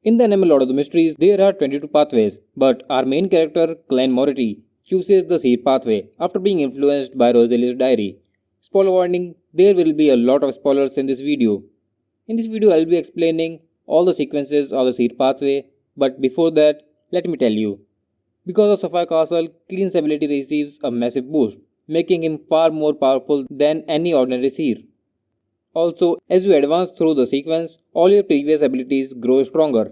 In the Enemy Lord of the Mysteries, there are 22 pathways, but our main character, Klein chooses the Seer pathway after being influenced by Rosalie's diary. Spoiler warning, there will be a lot of spoilers in this video. In this video, I'll be explaining all the sequences of the Seer pathway, but before that, let me tell you. Because of Sapphire Castle, Klein's ability receives a massive boost, making him far more powerful than any ordinary Seer. Also, as you advance through the sequence, all your previous abilities grow stronger.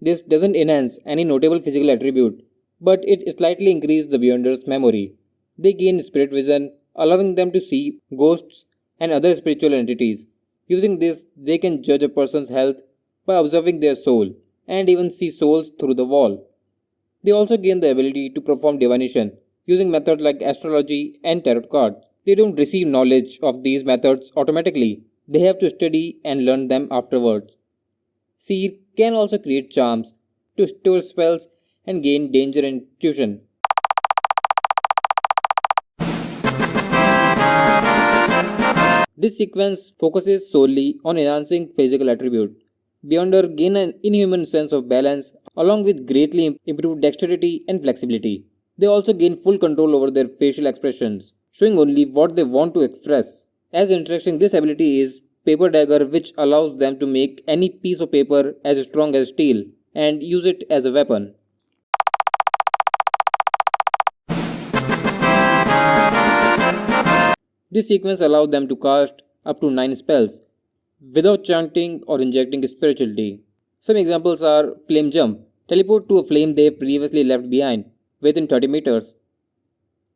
This doesn't enhance any notable physical attribute, but it slightly increases the Beyonder's memory. They gain spirit vision, allowing them to see ghosts and other spiritual entities. Using this, they can judge a person's health by observing their soul and even see souls through the wall. They also gain the ability to perform divination using methods like astrology and tarot cards. They don't receive knowledge of these methods automatically, they have to study and learn them afterwards. Seer can also create charms to store spells and gain danger intuition. This sequence focuses solely on enhancing physical attribute. Beyonder gain an inhuman sense of balance along with greatly improved dexterity and flexibility. They also gain full control over their facial expressions, showing only what they want to express. As interesting, this ability is Paper Dagger, which allows them to make any piece of paper as strong as steel and use it as a weapon. This sequence allows them to cast up to 9 spells without chanting or injecting spirituality. Some examples are Flame Jump, teleport to a flame they previously left behind within 30 meters.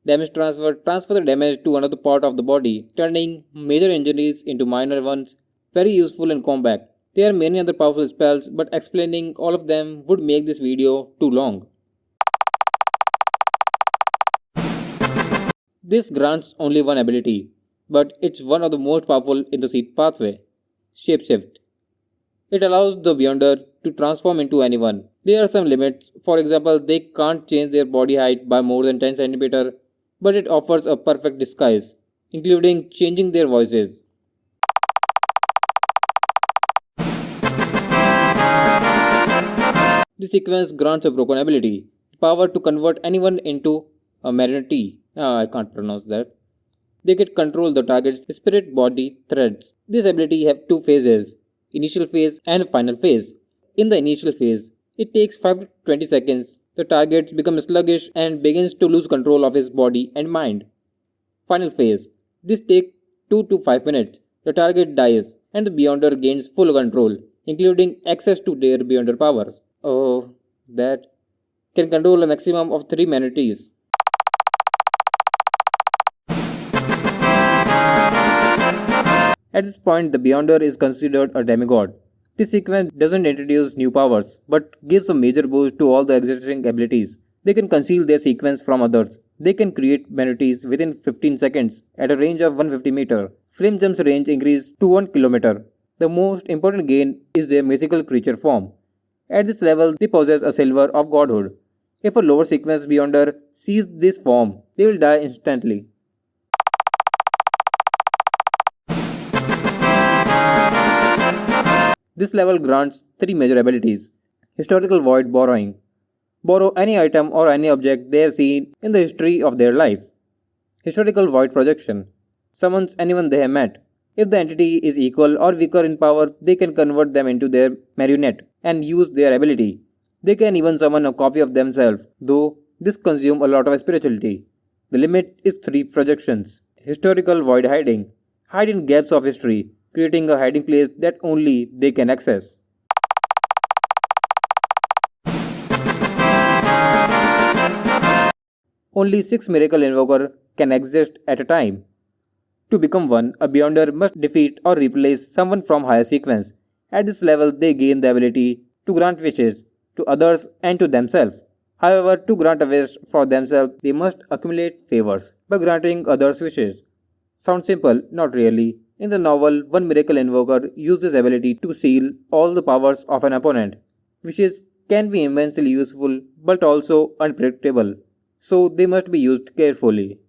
Damage Transfer, transfer the damage to another part of the body, turning major injuries into minor ones, very useful in combat. There are many other powerful spells, but explaining all of them would make this video too long. This grants only one ability, but it's one of the most powerful in the Seer pathway, Shapeshift. It allows the Beyonder to transform into anyone. There are some limits, for example, they can't change their body height by more than 10 cm, but it offers a perfect disguise, including changing their voices. This sequence grants a broken ability, power to convert anyone into a marionette. I can't pronounce that. They can control the target's spirit body threads. This ability has two phases, initial phase and final phase. In the initial phase, it takes 5 to 20 seconds. The target becomes sluggish and begins to lose control of his body and mind. Final phase. This takes 2 to 5 minutes. The target dies and the Beyonder gains full control, including access to their Beyonder powers. Oh, that can control a maximum of 3 manatees. At this point, the Beyonder is considered a demigod. This sequence doesn't introduce new powers, but gives a major boost to all the existing abilities. They can conceal their sequence from others. They can create manatees within 15 seconds at a range of 150 meters. Flame Jump's range increased to 1 kilometer. The most important gain is their mythical creature form. At this level, they possess a silver of godhood. If a lower sequence Beyonder sees this form, they will die instantly. This level grants 3 major abilities. Historical Void Borrowing. Borrow any item or any object they have seen in the history of their life. Historical Void Projection. Summons anyone they have met. If the entity is equal or weaker in power, they can convert them into their marionette and use their ability. They can even summon a copy of themselves, though this consumes a lot of spirituality. The limit is 3 projections. Historical Void Hiding. Hide in gaps of history, creating a hiding place that only they can access. Only 6 Miracle Invoker can exist at a time. To become one, a Beyonder must defeat or replace someone from higher sequence. At this level, they gain the ability to grant wishes to others and to themselves. However, to grant a wish for themselves, they must accumulate favors by granting others wishes. Sounds simple? Not really. In the novel, one Miracle Invoker uses this ability to seal all the powers of an opponent. Wishes can be immensely useful but also unpredictable, so they must be used carefully.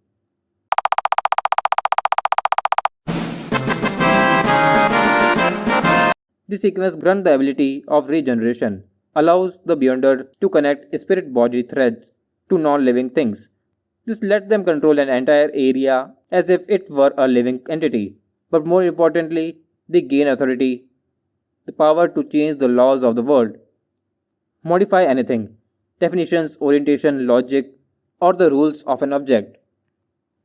This sequence grants the ability of regeneration, allows the Beyonder to connect spirit body threads to non living things. This lets them control an entire area as if it were a living entity. But more importantly, they gain authority, the power to change the laws of the world, modify anything, definitions, orientation, logic, or the rules of an object.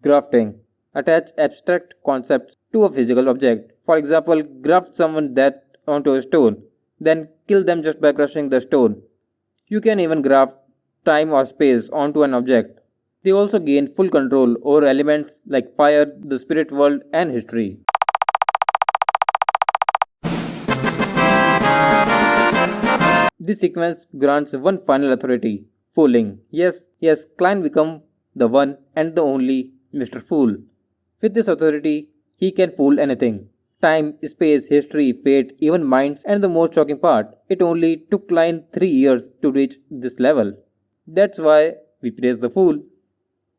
Grafting. Attach abstract concepts to a physical object. For example, graft someone dead onto a stone, then kill them just by crushing the stone. You can even graft time or space onto an object. They also gain full control over elements like fire, the spirit world, and history. This sequence grants one final authority, fooling. Yes, Klein become the one and the only Mr. Fool. With this authority, he can fool anything. Time, space, history, fate, even minds, and the most shocking part, it only took Klein 3 years to reach this level. That's why we praise the fool.